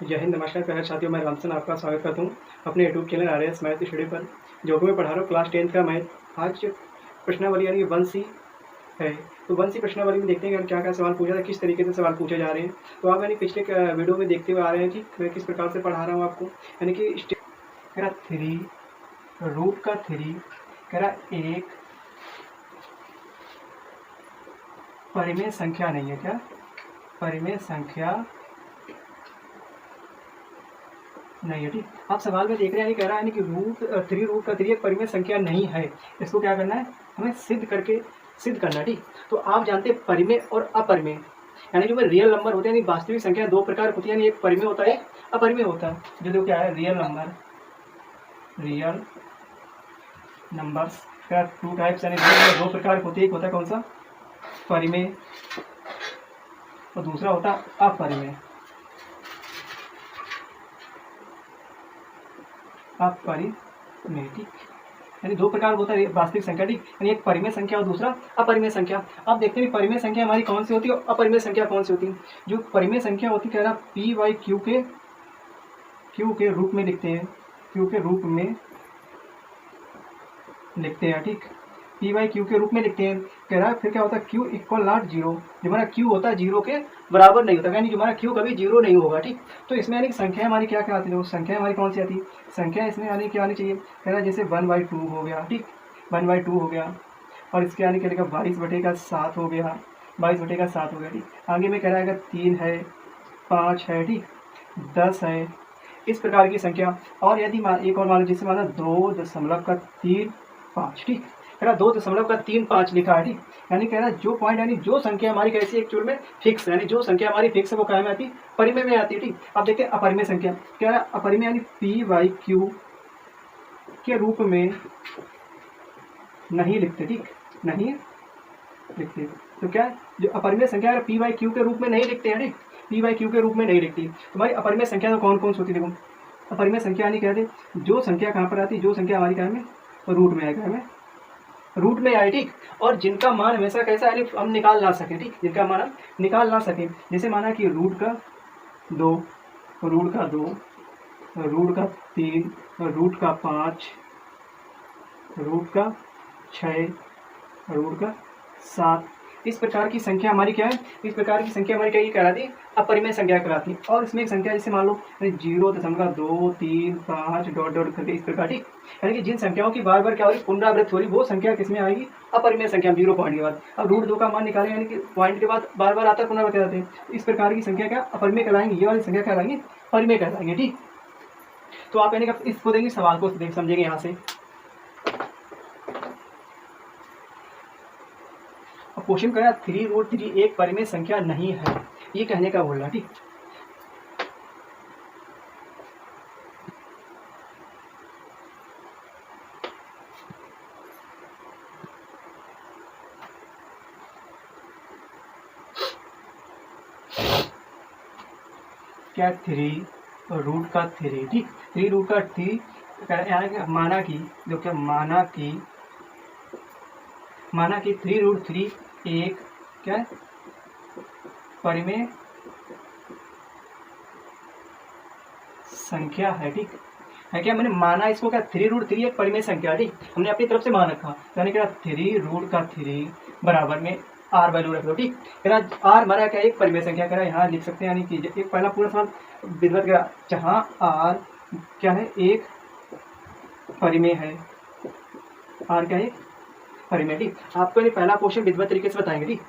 जय हिंद, नमस्कार प्यारे साथियों। मैं रामसन आपका स्वागत करता हूँ अपने YouTube channel RS math study पर, जो कि मैं पढ़ा रहा हूँ क्लास 10 का मैथ। आज प्रश्नावली यानी 1C है। तो 1C प्रश्नावली में देखते हैं कि क्या क्या सवाल पूछा था, किस तरीके से सवाल पूछे जा रहे हैं। तो आप यानी पिछले वीडियो में देखते हुए आ रहे हैं कि मैं किस प्रकार से पढ़ा रहा हूँ आपको। यानी कि कह रहा 3 रूट का 3 कह रहा एक परिमेय संख्या नहीं है। क्या परिमेय संख्या नहीं है, ठीक। आप सवाल में देख रहे हैं, कह रहा है कि रूट का 3 एक परिमेय संख्या नहीं है। इसको क्या करना है, हमें सिद्ध करना है, ठीक। तो आप जानते हैं परिमेय और अपरिमेय, यानी जो रियल नंबर होते हैं, यानी वास्तविक संख्या दो प्रकार होती है, यानी एक परिमेय होता है, अपरिमेय होता है। जो देखो क्या है, रियल नंबर्स का 2 टाइप्स, यानी दो प्रकार होते हैं। एक होता है कौन सा, परिमेय, और दूसरा होता है अपरिमेय। अपरिमेय, ठीक। यानी दो प्रकार होता है वास्तविक संख्या, ठीक। यानी एक परिमेय संख्या और दूसरा अपरिमेय संख्या। अब देखते हैं परिमेय संख्या हमारी कौन सी होती है और अपरिमेय संख्या कौन सी होती है। जो परिमेय संख्या होती है, कह रहा पी बाई क्यू के रूप में लिखते हैं, क्यू के रूप में लिखते हैं, ठीक। पी बाई क्यू के रूप में लिखते हैं। कह रहा है फिर क्या होता है, क्यू इक्वल नॉट जीरो। जो हमारा क्यू होता है जीरो के बराबर नहीं होता, यानी जो हमारा क्यू कभी जीरो नहीं होगा, ठीक। तो इसमें यानी संख्या हमारी क्या क्या आती है, संख्या हमारी कौन सी आती है, संख्या इसमें यानी क्या आनी चाहिए। कह रहा है जैसे 1/2 हो गया, ठीक, 1/2 हो गया। और इसके यानी क्या लिखा, 22/7 हो गया, 22/7 हो गया, ठीक। आगे में कह रहा है अगर 3 है, 5 है, ठीक, 10 है, इस प्रकार की संख्या। और यदि एक और मान लो, जिससे माना 2.35, ठीक। कह रहा 2.35 लिखा है, ठीक। यानी कह रहा जो पॉइंट, यानी जो संख्या हमारी कैसी एक्चुअल में फिक्स, यानी जो संख्या हमारी फिक्स है वो क्या में आती है, परिमेय में आती है, ठीक। अब देखते हैं अपरिमेय संख्या। कह रहा अपरिमेय यानी पी बाई क्यू के रूप में नहीं लिखते, ठीक, नहीं लिखते। तो क्या है, जो अपरिमेय संख्या पी बाई क्यू के रूप में नहीं लिखते हैं, ठीक, पी बाई क्यू के रूप में नहीं लिखती। हमारी अपरिमेय संख्या तो कौन कौन सी होती है, देखो। अपरिमेय संख्या यानी कहते जो संख्या कहाँ पर आती है, जो संख्या हमारी क्या में रूट में आएगा, हमें रूट में आए, ठीक। और जिनका मान हमेशा कैसा है, हम निकाल ना सकें, ठीक, जिनका मान हम निकाल ना सकें। जैसे माना कि रूट का 2, रूट का 2, रूट का 3, रूट का 5, रूट का 6, रूट का 7, इस प्रकार की संख्या हमारी क्या है, इस प्रकार की संख्या हमारी क्या कहलाती है, अपरिमेय संख्या कहलाती है। और इसमें एक संख्या जैसे मान लो 0.235 डॉट डॉट करके इस प्रकार, ठीक। यानी कि जिन संख्याओं की बार बार क्या हो रही, पुनरावृत्त हो रही, वो संख्या किसमें आएगी, अपरिमेय संख्या, 0 पॉइंट के बाद। अब √2 का मान निकालें, यानी कि पॉइंट के बाद बार बार आता है, पुनरावृत्त आते हैं, इस प्रकार की संख्या क्या अपरिमेय कहलाएंगे, ये वाली संख्या कहलाएंगे परिमेय कहलाएंगे, ठीक। तो आप यानी कि इसको देंगे, सवाल को समझेंगे यहाँ से। क्वेश्चन करा 3√3 एक परिमेय संख्या नहीं है, ये कहने का बोल रहा, ठीक। क्या 3√3, ठीक, 3√3 माना कि जो क्या माना कि 3√3 एक क्या है, परिमेय संख्या है, ठीक है। क्या मैंने माना इसको, क्या 3√3 एक परिमेय संख्या, ठीक, हमने अपनी तरफ से मान रखा। यानी क्या 3√3 बराबर में आर वैल्यू रख दो, ठीक। कह रहा आर हमारा क्या एक परिमेय संख्या, कह रहा यहाँ लिख सकते हैं। यानी कि एक पहला पूरा सवाल विधिवत करा, जहाँ आर क्या है, एक परिमेय है, आर क्या है, परिमेय, ठीक। आपको ये पहला क्वेश्चन विधिवत तरीके से बताएंगे, ठीक।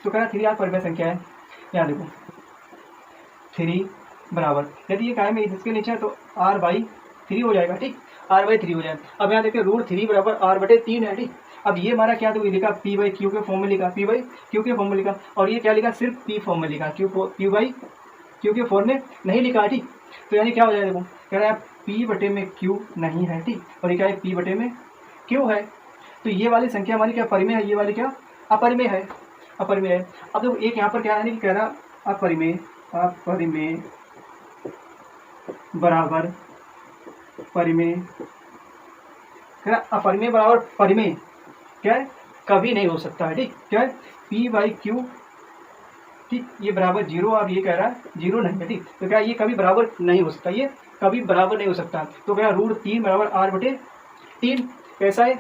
तो कह रहा 3 आर परिमेय संख्या है। यहाँ देखो 3 बराबर, यदि ये क्या है इसके नीचे है तो r/3 हो जाएगा, ठीक, r/3 हो जाएगा। अब यहाँ देखिए √3 बराबर r/3 है, ठीक। अब ये हमारा क्या, तो लिखा p बाई क्यू के फॉर्म में लिखा, p बाई क्यू के फॉर्म में लिखा। और ये क्या लिखा, सिर्फ p फॉर्म में लिखा, q बाई क्यू के फॉर्म में नहीं लिखा, ठीक। तो यानी क्या हो जाएगा, देखो कह रहा है p/q नहीं है, ठीक, और ये क्या है p/q है। तो ये वाली संख्या हमारी क्या परिमेय है, ये वाली क्या अपरिमेय है, अपरिमेय है। अब देखो एक यहाँ पर क्या है कि कह रहा अपरिमेय बराबर परिमेय, कह रहा अपरिमेय बराबर परिमेय क्या है, कभी नहीं हो सकता है, ठीक। क्या है, p/q ठीक, ये बराबर जीरो, अब ये कह रहा है जीरो नहीं है। ठीक, तो क्या ये कभी बराबर नहीं हो सकता, ये कभी बराबर नहीं हो सकता। तो क्या रूट 3 बराबर r बटे 3 कैसा है,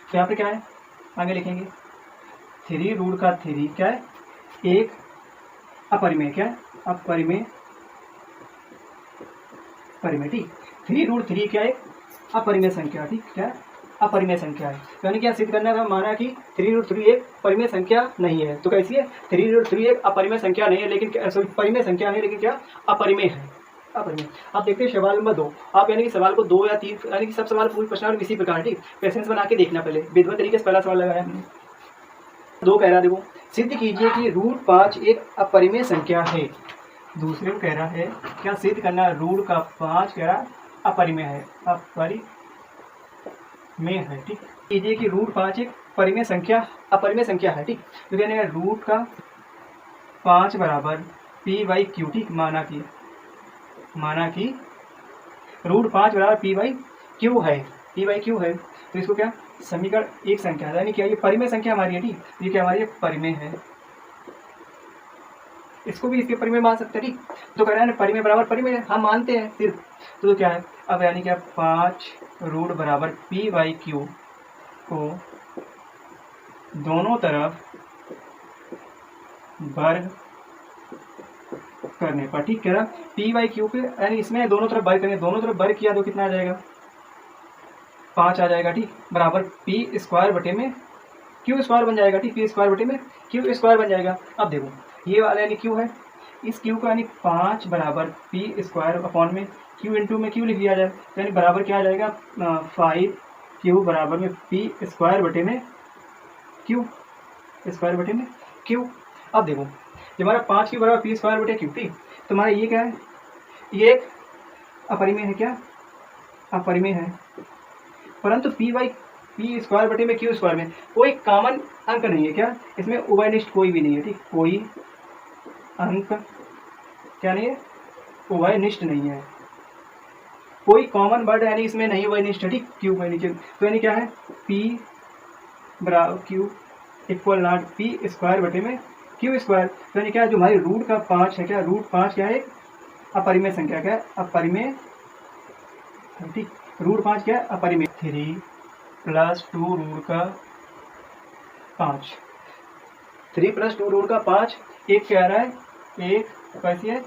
तो यहाँ पे क्या है आगे लिखेंगे 3 रूट का 3 क्या है, एक अपरिमेय, क्या है अपरिमेय, परिमेय। ठीक, 3 रूट 3 क्या है अपरिमेय संख्या। ठीक, क्या है अपरिमेय संख्या है। तो यानी क्या सिद्ध करना था, माना कि 3 रूट 3 एक परिमेय संख्या नहीं है। तो कैसी है, 3 रूट 3 एक अपरिमेय संख्या नहीं है, लेकिन सॉरी परिमेय संख्या है, लेकिन क्या अपरिमेय है, अपरिमेय। आप देखते हैं सवाल नंबर 2, आप यानी कि सवाल को 2 या 3 यानी कि सब सवाल पूरी प्रश्न इसी प्रकार। ठीक, पेशेंस बना के देखना, पहले विधिवत तरीके से पहला सवाल लगाया हमने। 2 कह रहा, देखो सिद्ध कीजिए कि रूट 5 एक अपरिमेय संख्या है। दूसरे को कह रहा है क्या सिद्ध करना, रूट का 5 कह रहा अपरिमेय है, अपरिमेय है। ठीक, कीजिए कि रूट 5 एक परिमेय संख्या अपरिमेय संख्या है। ठीक, तो कहने रूट का 5 बराबर p बाई क्यू। ठीक, माना कि रूट 5 बराबर p बाई क्यू है, p बाई क्यू है। तो इसको क्या समीकरण एक संख्या है, यानी क्या ये परिमेय संख्या हमारी है। ठीक, ये क्या हमारी परिमेय है, इसको भी इसके परिमेय मान सकते हैं। ठीक, तो कह रहा है परिमेय बराबर परिमेय हम मानते हैं सिर्फ, तो क्या है अब यानी क्या 5 रूट बराबर p बाई क्यू को दोनों तरफ वर्ग करने पर, ठीक कह रहा p बाई क्यू के यानी इसमें दोनों तरफ वर्ग करेंगे, दोनों तरफ वर्ग किया तो कितना आ जाएगा 5 आ जाएगा। ठीक, बराबर p स्क्वायर बटे में क्यू स्क्वायर बन जाएगा। ठीक, p स्क्वायर बटे में क्यू स्क्वायर बन जाएगा। अब देखो ये वाला यानी क्यू है, इस क्यू का यानी 5 बराबर p स्क्वायर अपॉन में क्यू इंटू में क्यू लिख दिया जाए, तो यानी बराबर क्या आ जाएगा 5 क्यू बराबर में p स्क्वायर बटे में क्यू स्क्वायर बटे में क्यू। अब देखो जब हमारा 5 क्यू बराबर p स्क्वायर बटे क्यू। ठीक, तो हमारा ये क्या है, ये एक अपरिमेय है, क्या अपरिमेय है, परंतु p बाई पी स्क्वायर बटे में क्यू स्क्वायर में कोई कॉमन अंक नहीं है, क्या इसमें उभयनिष्ठ कोई भी नहीं है। ठीक, कोई अंक क्या नहीं है, उभयनिष्ठ नहीं है, कोई कॉमन वर्ड यानी इसमें नहीं उभयनिष्ठ है। ठीक, क्यू में नीचे, तो यानी क्या है p बराबर Q equal not P square बटे में क्यू स्क्वायर। तो यानी क्या जो हमारी रूट का 5 है, क्या रूट 5 क्या है अपरिमेय संख्या, क्या अपरिमेय। ठीक, रूट 5 क्या अपरिमेय, 3 प्लस 2 रूट का 5, 3 प्लस 2 रूट का 5 एक क्या रहा है, एक कैसी है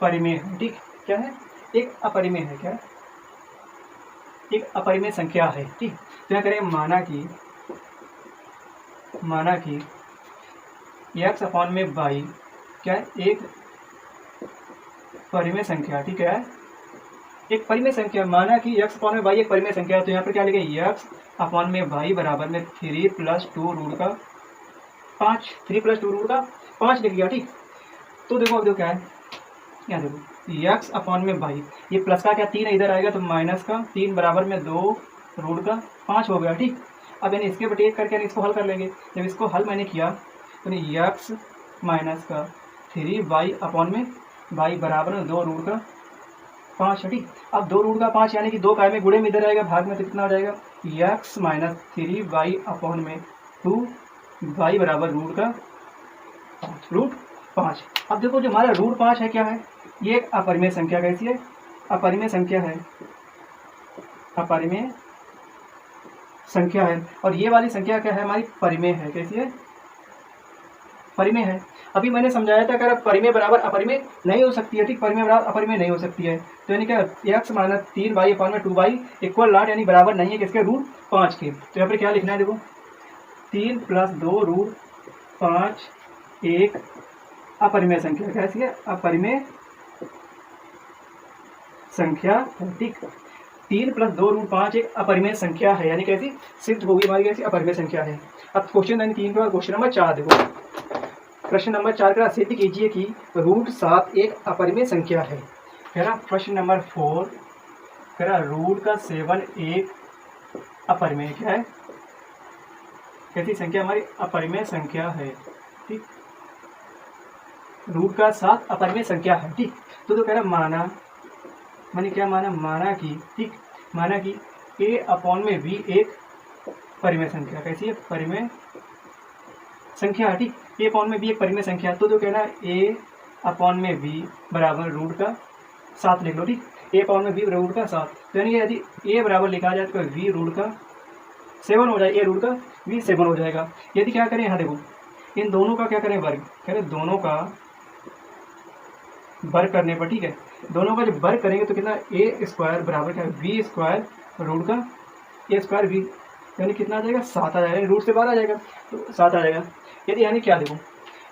परिमेय है। ठीक, क्या है एक अपरिमेय है, क्या एक अपरिमेय संख्या है। ठीक, तो क्या करें माना कि x अपॉन में y क्या है एक परिमेय संख्या। ठीक है, एक परिमेय संख्या, माना कि x अपॉन में y एक परिमेय संख्या है। तो यहाँ पर क्या लिखेंगे x अपॉन में y बराबर में 3 प्लस 2 रूट का 5, 3 प्लस 2 रूट का 5 लिख गया। ठीक, तो देखो अब क्या है, यहाँ देखो x अपॉन में y, ये प्लस का क्या 3 इधर आएगा तो माइनस का 3 बराबर में 2 रूट का 5 हो गया। ठीक, अब यानी इसके बटे एक करके इसको हल कर लेंगे। जब इसको हल मैंने किया तो x माइनस का 3y अपॉन में y बराबर में 2 रूट का 5 है। ठीक, अब 2 रूट का 5 यानी कि 2 काय में गुणे में इधर आएगा, भाग में तो कितना हो जाएगा x माइनस 3y अपॉन में 2y बराबर रूट का 5। अब देखो जो हमारा रूट 5 है क्या है, ये एक अपरिमेय संख्या, कैसी है अपरिमेय संख्या है, अपरिमेय संख्या है। और ये वाली संख्या क्या है हमारी परिमेय है, कैसी है परिमेय है। अभी मैंने समझाया था अगर परिमेय बराबर अपरिमेय नहीं हो सकती है। ठीक, परिमेय बराबर अपरिमेय नहीं हो सकती है, तो यानी क्या x माइनस 3y अपॉन में 2y इक्वल नॉट यानी बराबर नहीं है किसके रूट 5 के। तो यहाँ पर क्या लिखना है, देखो 3 प्लस 2 रूट 5 एक अपरिमेय संख्या, कैसी है अपरिमेय संख्या। ठीक, 3 प्लस 2 रूट 5 एक अपरिमेय संख्या है, यानी कैसी सिद्ध होगी हमारी, कैसी अपरिमेय संख्या है। अब क्वेश्चन यानी 3 के बाद क्वेश्चन नंबर 4 देखो, प्रश्न नंबर 4 का सिद्ध कीजिए कि रूट 7 एक अपरिमेय संख्या है। कह रहा प्रश्न नंबर 4 कह रहा रूट का 7 एक अपरिमेय क्या है, कैसी संख्या हमारी अपरिमेय संख्या है। ठीक, रूट का 7 अपरिमेय संख्या है। ठीक, तो कह रहा माना कि ठीक माना कि ए अपॉन में बी एक परिमेय संख्या। कैसी है? परिमेय संख्या है, ठीक। ए अपॉन में बी एक परिमेय संख्या है, तो जो कहना है ए अपॉन में बी बराबर रूट का 7 लिख लो, ठीक। ए अपॉन में बी रूट का 7, तो यानी कि यदि ए बराबर लिखा जाए तो वी रूट का 7 हो जाएगा, ए रूट का वी 7 हो जाएगा। यदि क्या करें, यहाँ देखो इन दोनों का क्या करें, वर्ग। कह रहे दोनों का वर्ग करने पर, ठीक है, दोनों का जब वर्ग करेंगे तो कितना, ए स्क्वायर बराबर क्या, वी स्क्वायर रूट का ए स्क्वायर वी, यानी कितना आ जाएगा, 7 आ जाएगा, रूट से बाहर आ जाएगा तो 7 आ जाएगा। यदि यानी क्या देखो,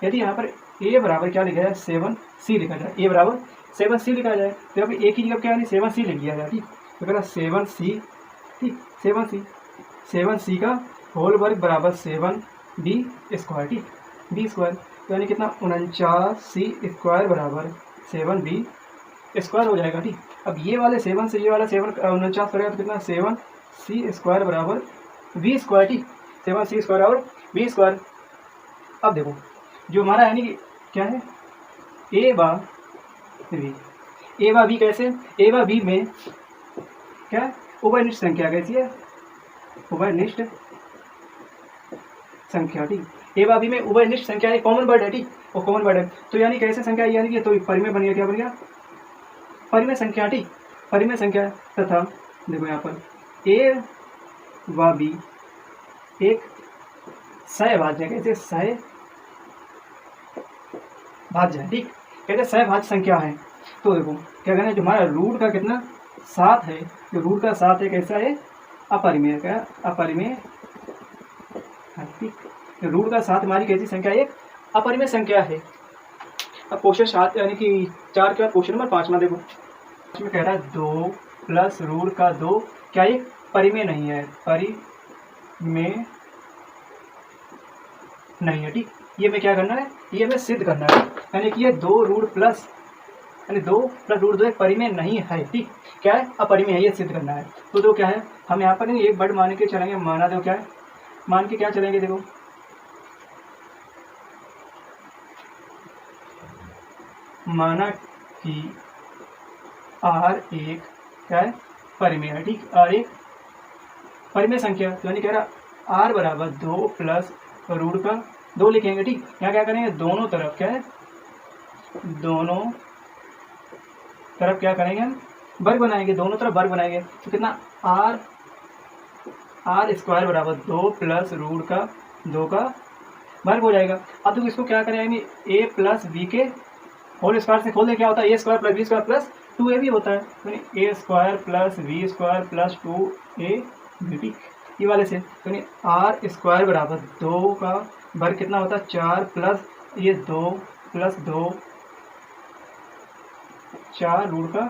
यदि यहाँ पर ए बराबर क्या लिखा जाए, 7c लिखा जाए, ए बराबर 7c लिखा जाए, तो अभी एक ही जगह क्या है, 7c लिख दिया जाए, ठीक। तो कह रहा 7c, ठीक, 7c का होल वर्ग बराबर 7b स्क्वायर, ठीक, बी स्क्वायर, तो यानी कितना 49c स्क्वायर बराबर 7b स्क्वायर हो जाएगा, ठीक। अब ये वाले 7 से ये वाला 7 49 करेगा तो कितना 7c स्क्वायर बराबर v स्क्वायर, ठीक, 7c स्क्वायर और v स्क्वायर। अब देखो जो हमारा यानी कि क्या है, ए बा वी कैसे, ए बा वी में क्या उभयनिष्ठ संख्या, कैसी है, उभयनिष्ठ संख्या, ठीक। ए बा वी में उभयनिष्ठ संख्या एक कॉमन वर्ड है, ठीक, वो कॉमन वर्ड है, तो यानी कैसे संख्या, यानी कि तो परिमेय बन गया, क्या बन गया, परिमेय संख्या, ठीक, परिमेय संख्या तथा देखो यहाँ पर ए व बी एक सहभाज्य, कैसे सहभाज्य, ठीक, कहते सहभाज्य संख्या है। तो देखो क्या कहना है, जो हमारा रूट का कितना 7 है, जो रूट का 7 है कैसा है, अपरिमेय, क्या अपरिमेय, ठीक, तो रूट का 7 हमारी कैसी संख्या है, एक अपरिमेय संख्या है। अब क्वेश्चन 7 यानी कि 4 के बाद क्वेश्चन नंबर 5 में देखो, इसमें कह रहा है 2 प्लस रूट का 2 क्या ये परिमेय नहीं है, परिमेय नहीं है, ठीक। ये हमें क्या करना है, ये हमें सिद्ध करना है, यानी कि ये 2 रूट प्लस यानी 2 प्लस रूट 2 एक परिमेय नहीं है, ठीक, क्या है, अपरिमेय है, ये सिद्ध करना है। तो जो क्या है, हम यहाँ पर एक वर्ड मान के चलेंगे, माना दो क्या है, मान के क्या चलेंगे, देखो माना कि R एक क्या है, परिमेय है, ठीक, R एक परिमेय संख्या, यानी कह रहा R बराबर 2 प्लस रूट का 2 लिखेंगे, ठीक। यहाँ क्या करेंगे, दोनों तरफ क्या है, दोनों तरफ क्या करेंगे, हम वर्ग बनाएंगे, दोनों तरफ वर्ग बनाएंगे, तो कितना R स्क्वायर बराबर 2 प्लस रूट का 2 का वर्ग हो जाएगा। अब तो इसको क्या करेंगे, a प्लस बी के होल स्क्वायर से खोल दे, क्या होता है, A square plus B square plus 2a भी होता है, यानी A square plus B square plus 2a B, ये वाले से, यानी R स्क्वायर बराबर 2 का वर्ग कितना होता है, 4 प्लस ये 2 प्लस 2 4 रूट का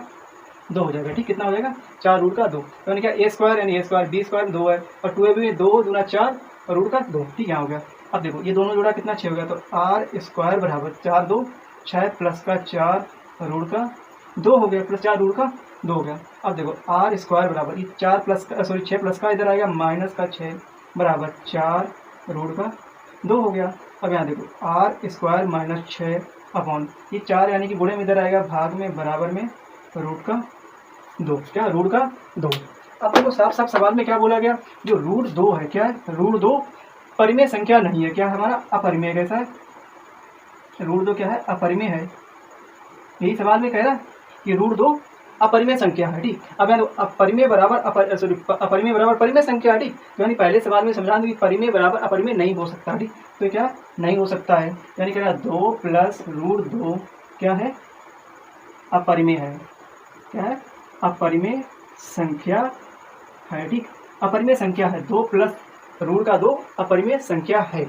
2 हो जाएगा, ठीक, कितना हो जाएगा, 4 रूट का 2, यानी क्या ए स्क्वायर यानी ए स्क्वायर बी स्क्वायर 2 है, और 2a भी 2 दूना 4 और रूट का 2, ठीक, यहाँ हो गया। अब देखो ये दोनों जोड़ा कितना 6 हो गया, तो R स्क्वायर बराबर 4 2 6 प्लस का 4 रूट का 2 हो गया, प्लस 4 रूट का 2 हो गया। अब देखो R स्क्वायर बराबर ये 4 प्लस का 6 प्लस का इधर आएगा माइनस का 6 बराबर 4 रूट का 2 हो गया। अब यहाँ देखो R स्क्वायर माइनस 6 अपॉन ये 4 यानी कि गुणे में इधर आएगा भाग में बराबर में रूट का 2, क्या रूट का 2। अब देखो साफ साफ सवाल में क्या बोला गया, जो रूट 2 है क्या है, रूट 2 परिमेय संख्या नहीं है, क्या है हमारा अपरिमेय, कैसा है, रूट 2 क्या है, अपरिमेय है, यही सवाल में कह रहा है कि रूट 2 अपरिमेय संख्या है, ठीक। अब यानी अपरिमेय बराबर अपरिमेय बराबर परिमेय संख्या है, ठीक, तो यानी पहले सवाल में समझा कि परिमेय बराबर अपरिमेय नहीं हो सकता, ठीक, तो क्या नहीं हो सकता है, यानी कह रहा 2 प्लस रूट 2 क्या है, अपरिमेय है, क्या है, अपरिमेय संख्या है, ठीक, अपरिमेय संख्या है, 2 प्लस रूट का 2 अपरिमेय संख्या है।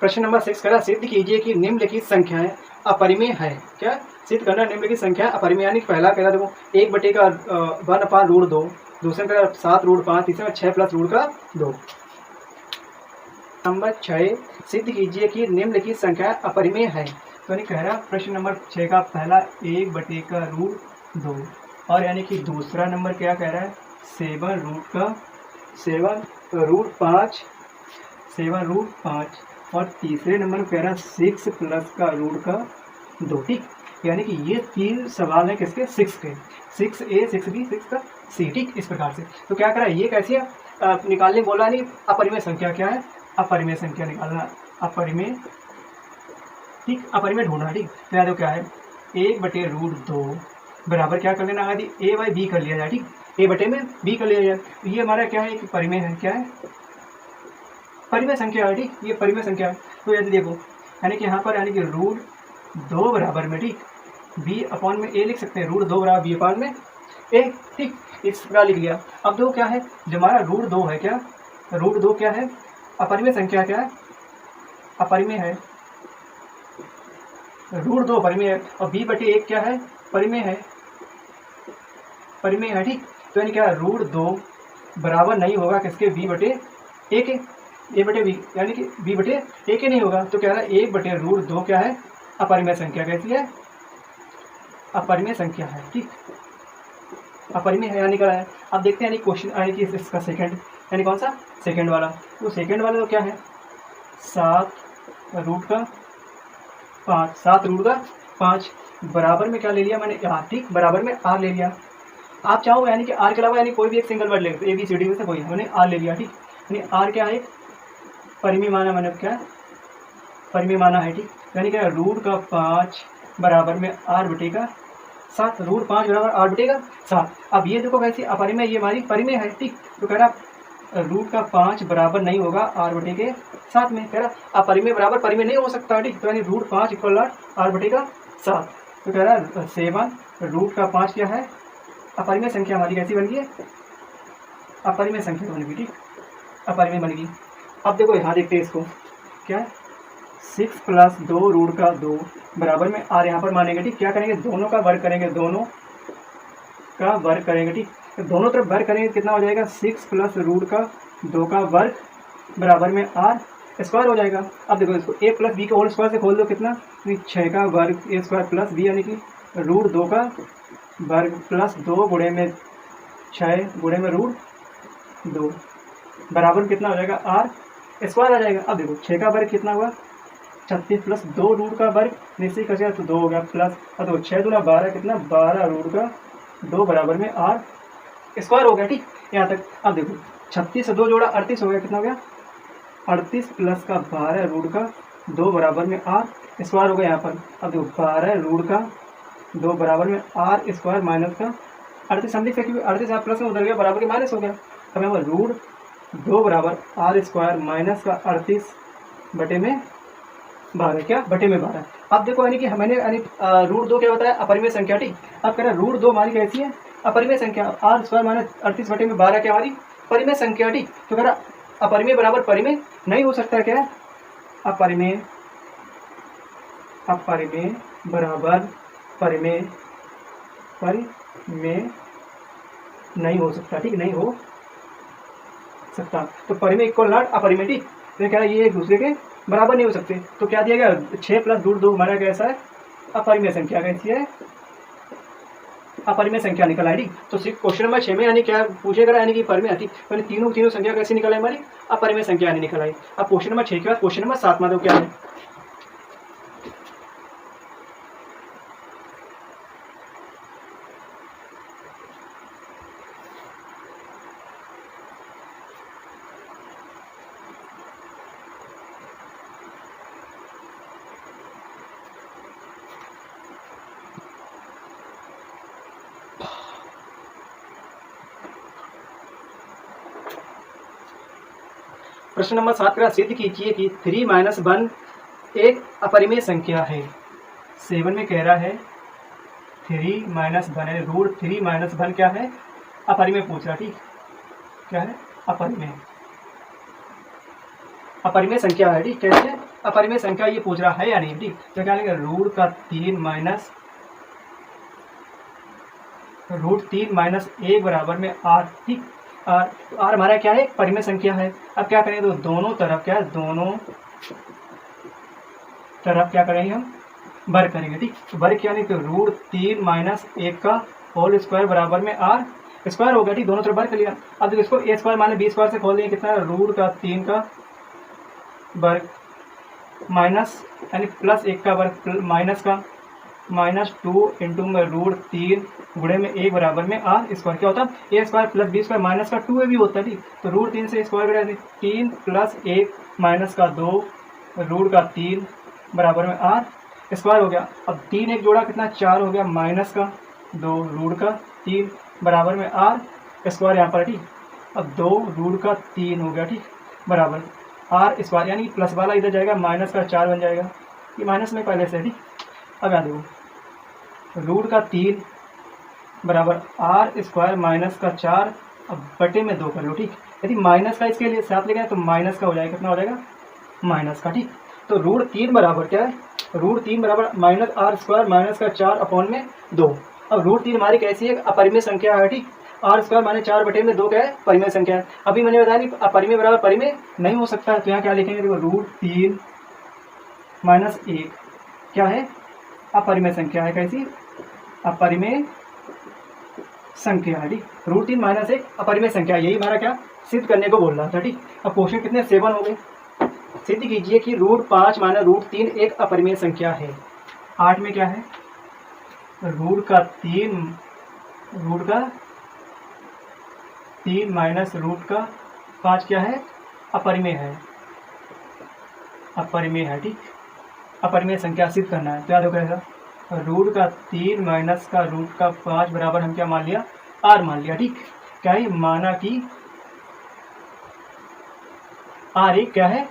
प्रश्न नंबर 6 कह रहा सिद्ध कीजिए कि निम्नलिखित संख्याएं अपरिमेय है। क्या सिद्ध करना, निम्नलिखित संख्या अपरिमेय, यानी पहला कह रहा देखो 1/√2, दूसरा कह रहा 7√5, तीसरा 6+√2। नंबर 6 सिद्ध कीजिए कि निम्नलिखित संख्या अपरिमेय है। तो यानी कह रहा प्रश्न नंबर 6 का पहला 1/√2 और यानी कि दूसरा नंबर क्या कह रहा है 7√5 और तीसरे नंबर में कह रहा है 6+√2। ठीक, यानी कि ये तीन सवाल है किसके 6 के, 6A 6B 6C। ठीक, इस प्रकार से तो क्या करा ये कैसे निकालने बोला, नहीं अपरिमेय संख्या क्या है, अपरिमेय संख्या निकालना, अपरिमेय। ठीक, अपरिमेय ढूंढना। ठीक, तो याद हो क्या है 1/√2 बराबर क्या कर लेना आदि A/B कर लिया जाए। ठीक, A/B कर लिया जाए। तो ये हमारा क्या है एक परिमेय है, क्या है परिमेय संख्या है। ठीक, ये परिमेय संख्या है। तो यदि देखो यानी कि यहाँ पर यानी कि √2 बराबर में ठीक B/में A लिख सकते हैं, √2 बराबर B/में A। ठीक, इस प्रकार लिख लिया। अब दो क्या है जो हमारा √2 है, क्या √2 क्या है अपरिमेय संख्या, क्या है अपरिमेय है, √2 परिमेय है और B/1 क्या है परिमेय है, परिमेय है। ठीक, तो यानी क्या √2 बराबर नहीं होगा किसके B/1 के, A/B यानी कि B/1 के नहीं होगा। तो क्या है 1/√2 क्या है अपरिमेय संख्या, कैसी है अपरिमेय संख्या है। ठीक, अपरिमेय है यानी क्या है। अब देखते हैं यानी क्वेश्चन यानी कि इसका सेकंड यानी कौन सा सेकंड वाला, तो सेकंड वाला तो क्या है 7√5 बराबर में क्या ले लिया मैंने R। ठीक, बराबर में R ले लिया। आप चाहो यानी कि R के अलावा यानी कोई भी एक सिंगल वर्ड ले लो, ABCD में से कोई, मैंने R ले लिया। ठीक, यानी R क्या है परिमेय माना, मैंने क्या परिमेय माना है। ठीक, यानी क्या √5 बराबर में R/7, √5 बराबर R/7। अब ये देखो वैसे अपरिमेय, ये हमारी परिमेय है। ठीक, तो कह रहा √5 बराबर नहीं होगा R/7 में, कह रहा अपरिमेय बराबर परिमेय नहीं हो सकता। ठीक, तो यानी √5 = R/7। तो कह रहा 7 √5 क्या है अपरिमेय संख्या हमारी, कैसी बन गई है अपरिमेय संख्या बन गई। ठीक, अपरिमेय बन गई। अब देखो यहाँ देखते हैं इसको, क्या है 6+2√2 बराबर में R यहाँ पर मानेंगे। ठीक, क्या करेंगे दोनों का वर्ग करेंगे, दोनों का वर्ग करेंगे। ठीक, तो दोनों तरफ वर्ग करेंगे कितना हो जाएगा 6+√2 का वर्ग बराबर में R² हो जाएगा। अब देखो इसको A+B के होल स्क्वायर से खोल दो, कितना 6 का वर्ग A² + B यानी कि √2 का वर्ग प्लस 2 गुणे में 6 गुणे में √2 बराबर कितना हो जाएगा R² आ जाएगा। अब देखो 6 का वर्ग कितना हुआ 36 प्लस 2 रूट का वर्ग निश्चय कर तो 2 हो गया, प्लस और तो 6 दूना 12 कितना 12√2 बराबर में R² हो गया। ठीक, यहाँ तक। अब देखो 36 से 2 जोड़ा 38 हो गया, कितना हो गया 38 प्लस का 12√2 बराबर में R² हो गया यहाँ पर। अब देखो 12√2 बराबर में R² माइनस का 38 हम लिख सकते, 38 यहाँ प्लस में उधर गया बराबर के माइनस हो गया। अब यहाँ पर √2 बराबर R² माइनस का 38 बटे में 12, क्या बटे में 12। अब देखो यानी कि मैंने यानी √2 क्या होता है अपरिमेय संख्या। ठीक, अब कह रहा √2 हमारी कैसी है अपरिमेय संख्या, R² माइनस 38 बटे में 12 क्या हमारी परिमेय संख्या। ठीक, तो कह रहा अपरिमेय बराबर परिमेय नहीं हो सकता, क्या है अपरिमेय बराबर परिमेय नहीं हो सकता। ठीक, नहीं हो सकता। तो परिमेय इक्वल नॉट अपरिमेय। ठीक, तो कह रहा ये एक दूसरे के बराबर नहीं हो सकते। तो क्या दिया गया 6 + √2 हमारा कैसा है अपरिमेय संख्या, कैसी है अपरिमेय संख्या निकल आई। ठीक, तो क्वेश्चन नंबर 6 में यानी क्या पूछेगा यानी कि परिमेय। ठीक, तो तीनों संख्या कैसी निकल आई हमारी अपरिमेय संख्या यानी निकल आई। अब क्वेश्चन नंबर 6 के बाद क्वेश्चन नंबर 7 में तो क्या है प्रश्न नंबर 7 का सिद्ध कीजिए कि 3 - 1 एक अपरिमेय संख्या है। 7 में कह रहा है 3 - 1 √3 - 1 क्या है अपरिमेय पूछ रहा। ठीक, क्या है अपरिमेय। अपरिमेय संख्या है, ठीक। कैसे अपरिमेय संख्या ये पूछ रहा है या नहीं, ठीक। तो क्या लेंगे, √3 माइनस √3 माइनस 1 बराबर में r, ठीक। r हमारा क्या है, परिमेय संख्या है। अब क्या करेंगे, तो दोनों तरफ क्या है, दोनों तरफ क्या करेंगे हम, वर्ग करेंगे, ठीक। तो वर्ग क्या नहीं, तो √3 माइनस 1 का होल स्क्वायर बराबर में r स्क्वायर हो गया, ठीक। दोनों तरफ वर्ग कर लिया। अब देखो इसको a square minus b square से खोल देंगे, कितना है, √3 का वर्ग माइनस यानी प्लस 1 का वर्ग माइनस का -2 इंटू में √3 गुणे में 1 बराबर में r स्क्वायर। क्या होता है, a square plus b square minus का 2a भी होता है, ठीक। तो √3 से स्क्वायर करें 3 प्लस 1 माइनस का 2 √3 बराबर में r स्क्वायर हो गया। अब 3 एक जोड़ा कितना, 4 हो गया, माइनस का 2 √3 बराबर में r स्क्वायर यहाँ पर, ठीक। अब 2 √3 हो गया, ठीक, बराबर r स्क्वायर, यानी प्लस वाला इधर जाएगा, माइनस का 4 बन जाएगा, ये माइनस में पहले से, ठीक। अब यहाँ देखो √3 बराबर r स्क्वायर माइनस का 4, अब बटे में 2 कर लो, ठीक। यदि माइनस का इसके लिए साथ ले गए तो माइनस का हो जाएगा, कितना हो जाएगा, माइनस का, ठीक। तो √3 बराबर क्या है, √3 बराबर माइनस r स्क्वायर माइनस का 4 अपॉन में 2। अब √3 हमारी कैसी है, अपरिमेय संख्या है, ठीक। r स्क्वायर माइनस 4 बटे में 2 क्या है, परिमेय संख्या है। अभी मैंने बताया नहीं अपरिमेय बराबर परिमेय नहीं हो सकता है, तो यहाँ क्या लिखेंगे, देखो √3 माइनस 1 क्या है, अपरिमेय संख्या है। कैसी, अपरिमेय संख्या है, ठीक। √3 माइनस 1 अपरिमेय संख्या, यही हमारा क्या सिद्ध करने को बोल रहा था, ठीक। अब क्वेश्चन कितने 7 हो गए। सिद्ध कीजिए कि √5 माइनस √3 एक अपरिमेय संख्या है। 8 में क्या है, √3 माइनस √5 क्या है, अपरिमेय है, अपरिमेय है, ठीक। अपरिमेय संख्या सिद्ध करना है, तो याद होगा ऐसा, √3 माइनस का √5 बराबर हम क्या मान लिया, r मान लिया, ठीक। क्या है, माना कि r एक क्या है,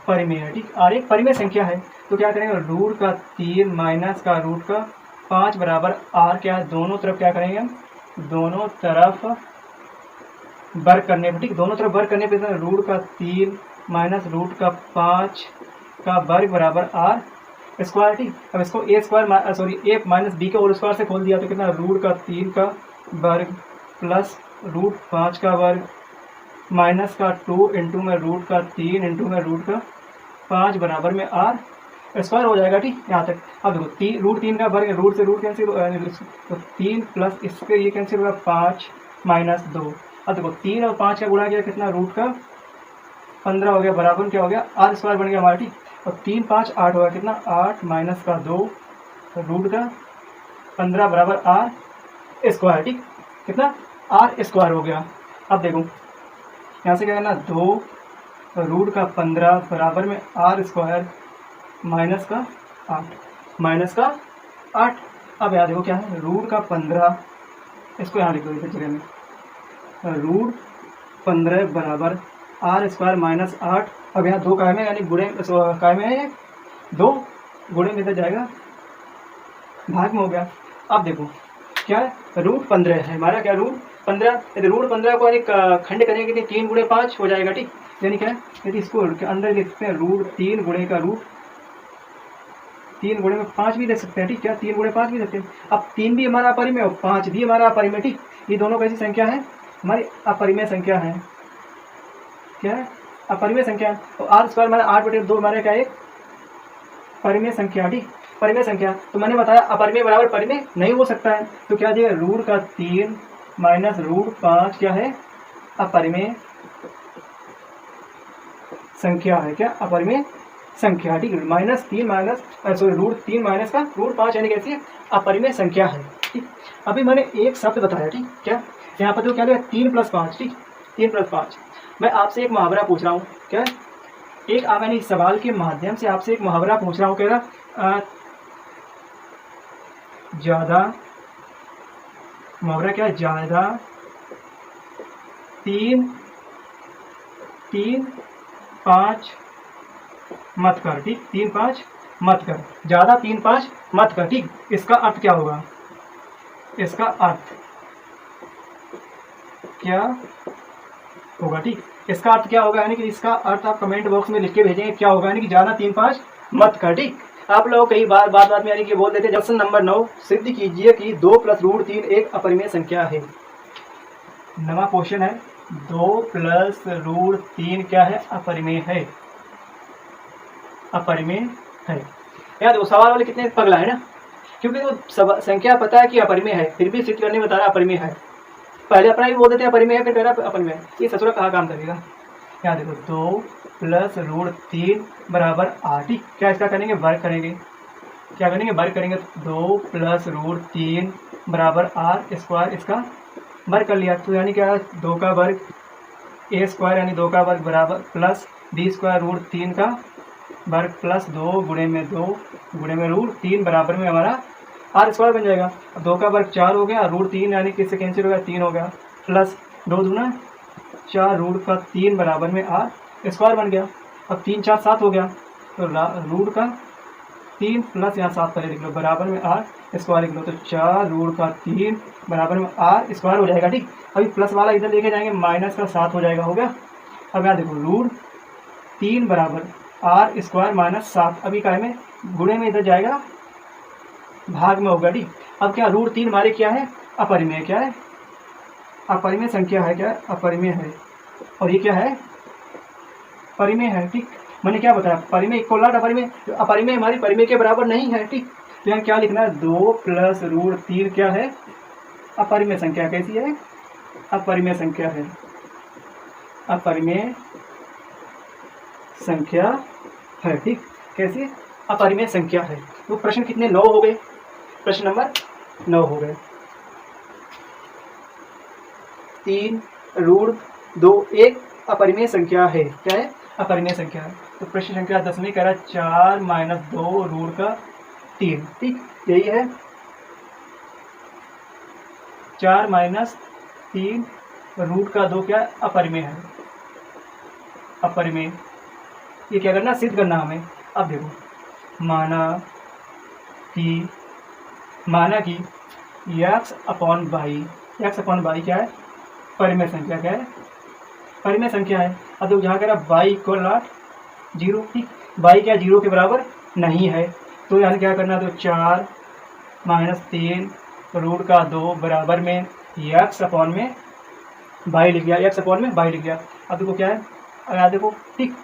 परिमेय है, ठीक। r एक परिमेय संख्या है। तो क्या करेंगे, √3 माइनस का √5 बराबर r क्या है, दोनों तरफ क्या करेंगे हम, दोनों तरफ वर्ग करने पर, ठीक। दोनों तरफ वर्ग करने पर √3 माइनस √5 का वर्ग बराबर r स्क्वायर, ठीक। अब इसको a square a minus b के होल स्क्वायर से खोल दिया तो कितना, √3 का वर्ग प्लस √5 का वर्ग माइनस का 2 इंटू में √3 इंटू में √5 बराबर में r स्क्वायर हो जाएगा, ठीक। यहाँ तक। अब देखो √3 का वर्ग, रूट से रूट कैंसिल, तो 3 प्लस इसके ये कैंसिल होगा 5 माइनस 2। अब देखो 3 और 5 का गुणा किया कितना, √15 हो गया, बराबर क्या हो गया, r स्क्वायर बन गया हमारा, ठीक। और 3 5 8 होगा, कितना 8 माइनस का 2 √15 बराबर r स्क्वायर, ठीक। कितना, r स्क्वायर हो गया। अब देखो यहाँ से क्या करना, 2 √15 बराबर में r स्क्वायर माइनस का 8। अब यहाँ देखो क्या है, √15, इसको यहाँ लिख दो इस जगह में, √15 बराबर r स्क्वायर माइनस 8। अब यहाँ 2 कायम है, यानी गुणे कायम है, 2 गुणे में इधर जाएगा, भाग में हो गया। अब देखो क्या है, √15 है हमारा, क्या √15, यदि √15 को एक खंड करेंगे तो 3 गुणे 5 हो जाएगा, ठीक। यानी क्या है, यदि इसको अंदर लिखते हैं √3 गुणे का 3 गुणे में 5 भी दे सकते हैं, ठीक। क्या 3 गुणे 5 भी देते हैं। अब 3 भी हमारा अपरिमेय और 5 भी हमारा अपरिमेय, ठीक। ये दोनों कैसी संख्या है, हमारी अपरिमेय संख्या है। क्या है, अपरिमेय संख्या। तो r स्क्वायर हमारा 8/2 हमारे क्या है, परिमेय संख्या, ठीक। परिमेय संख्या, तो मैंने बताया अपरिमेय बराबर परिमेय नहीं हो सकता है, तो क्या दिया, √3 माइनस √5 क्या है, अपरिमेय संख्या है। क्या, अपरिमेय संख्या, ठीक। -3 माइनस √3 माइनस का √5 यानी कैसी है, अपरिमेय संख्या है, ठीक। अभी मैंने एक शब्द बताया, ठीक। क्या, यहाँ पर तो क्या लिया, 3 + 5, ठीक। 3 + 5। मैं आपसे एक मुहावरा पूछ रहा हूँ, क्या एक मैंने इस सवाल के माध्यम से आपसे एक मुहावरा पूछ रहा हूँ, कह रहा ज़्यादा, मुहावरा क्या है, ज़्यादा 3 5 मत कर, ठीक। 3 5 मत कर, ज़्यादा 3 5 मत कर, ठीक। इसका अर्थ क्या होगा, इसका अर्थ क्या होगा। ठीक, इसका अर्थ क्या होगा, यानी कि इसका अर्थ आप कमेंट बॉक्स में लिख के भेजेंगे क्या होगा, यानी कि ज़्यादा 3-5 मत कर। ठीक, आप लोग कई बार बात में यानी कि बोल देते हैं। क्वेश्चन नंबर 9, सिद्ध कीजिए कि 2 + √3 एक अपरिमेय संख्या है। नवा क्वेश्चन है, 2 + √3 क्या है, अपरिमेय है, अपरिमेय है। यार देखो सवाल वाले कितने पगला है ना, क्योंकि वो संख्या पता है कि अपरिमेय है, फिर भी सिद्ध करने में बता रहा अपरिमेय है। पहले अपना ही बोल देते हैं अपरिमेय है, फिर कह रहा अपरिमेय है। ये ससुरा कहाँ काम करेगा। यहाँ देखो 2 + √3 बराबर 8। ठीक, क्या इसका करेंगे, वर्ग करेंगे। क्या करेंगे, वर्ग करेंगे। 2 + √3 बराबर r², इसका वर्ग कर लिया। तो यानी क्या, 2 का वर्ग a² यानी 2 का वर्ग बराबर प्लस b² √3 का वर्ग प्लस 2 गुणे में 2 गुणे में √3 बराबर में हमारा r² बन जाएगा। अब 2 का वर्ग 4 हो गया, √3 यानी किससे कैंसिल हो गया, 3 हो गया, प्लस 2 दूना 4 √3 बराबर में r² बन गया। अब 3 4 7 हो गया, तो √3 प्लस यहाँ 7 पहले लिख लो बराबर में r² लिख लो, तो 4 √3 बराबर में r² हो जाएगा। ठीक, अभी प्लस वाला इधर लेके जाएंगे, -7 हो जाएगा, हो गया। अब यहाँ देखो √3 बराबर r² - 7, अभी काय में गुणे में इधर जाएगा, भाग में होगा। ठीक, अब क्या √3 हमारे क्या है, अपरिमेय, क्या है, अपरिमेय संख्या है, क्या है, अपरिमेय है, और ये क्या है, परिमेय है। ठीक, मैंने क्या बताया, परिमेय इक्वल अपरिमेय, अपरिमेय हमारी परिमेय के बराबर नहीं है। ठीक, तो यहाँ क्या लिखना है, 2 + √3 क्या है, अपरिमेय संख्या। कैसी है, अपरिमेय संख्या है, अपरिमेय संख्या है। ठीक, कैसी, अपरिमेय संख्या है। तो प्रश्न कितने, 9 हो गए, प्रश्न नंबर 9 हो गए। 3 √2 एक अपरिमेय संख्या है, क्या है, अपरिमेय संख्या है। तो प्रश्न संख्या 10वीं कह रहा 4 - 2 √3। ठीक, यही है, 4 - 3 √2 क्या है, अपरिमेय है, अपरिमेय। ये क्या करना, सिद्ध करना हमें। अब देखो, माना कि x/y क्या है, परिमेय संख्या, क्या है, परिमेय संख्या है। अब देखो यहाँ कह रहा y = 0। ठीक, y क्या 0 के बराबर नहीं है, तो यहाँ क्या करना, तो 4 - 3 √2 बराबर में x/y लिख दिया, x/y लिख दिया। अब देखो क्या है, यहाँ देखो। ठीक,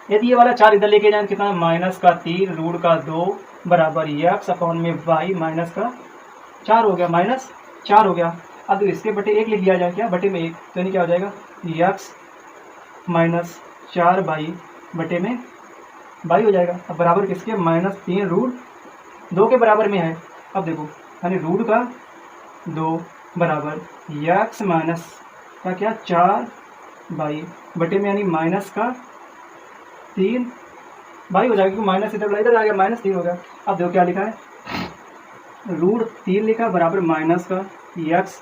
यदि ये वाला 4 इधर लेके जाए कितना, -3 √2 बराबर x/y -4 हो गया, -4 हो गया। अब इसके बटे 1 लिख दिया जाए, क्या, बटे में 1, तो यानी क्या हो जाएगा, x -4y बटे में y हो जाएगा। अब बराबर किसके, -3 √2 के बराबर में है। अब देखो यानी √2 बराबर x का क्या, 4y बटे में यानी -3y हो जाएगा, क्योंकि माइनस इधर आ गया, -3 हो गया। अब देखो क्या लिखा है, √3 लिखा बराबर माइनस का x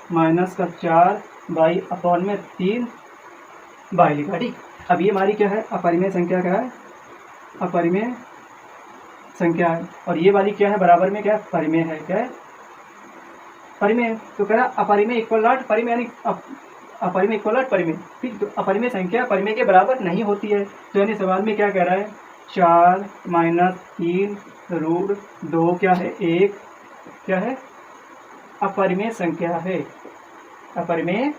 का 4y में 3y लिखा। ठीक, अब ये हमारी क्या है, अपरिमेय संख्या, क्या है, अपरिमेय संख्या है। और ये वाली क्या है, बराबर में क्या है, परिमेय है, क्या है, परिमेय। तो कह रहा अपरिमेय इक्वल परिमेय, यानी अपरिमेय इक्वल परिमेय। ठीक, तो अपरिमेय संख्या परिमेय के बराबर नहीं होती है। तो यानी सवाल में क्या कह रहा है, 4 - 3 √2 क्या है, एक क्या है, अपरिमेय संख्या है, अपरिमेय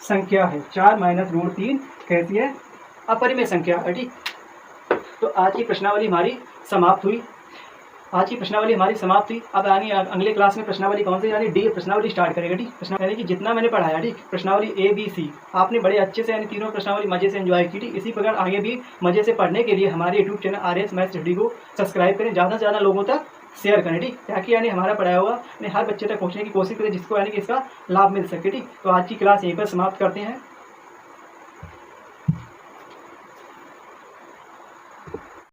संख्या है। 4 - √3 कैसी है, अपरिमेय संख्या है। ठीक, तो आज की प्रश्नावली हमारी समाप्त हुई, आज की प्रश्नावली हमारी समाप्त हुई। अब यानी अगले क्लास में प्रश्नावली कौन सी, यानी डी प्रश्नावली स्टार्ट करेगा। ठीक, यानी कि जितना मैंने पढ़ाया, ठीक, प्रश्नावली ABC आपने बड़े अच्छे से यानी तीनों प्रश्नावली मजे से एंजॉय की। ठीक, इसी प्रकार आगे भी मजे से पढ़ने के लिए हमारे YouTube channel RS maths study को सब्सक्राइब करें, ज़्यादा से ज़्यादा लोगों तक शेयर करें। ठीक, ताकि यानी हमारा पढ़ाया हुआ हर बच्चे तक पहुँचने की कोशिश करें, जिसको यानी कि इसका लाभ मिल सके। ठीक, तो आज की क्लास यहीं पर समाप्त करते हैं।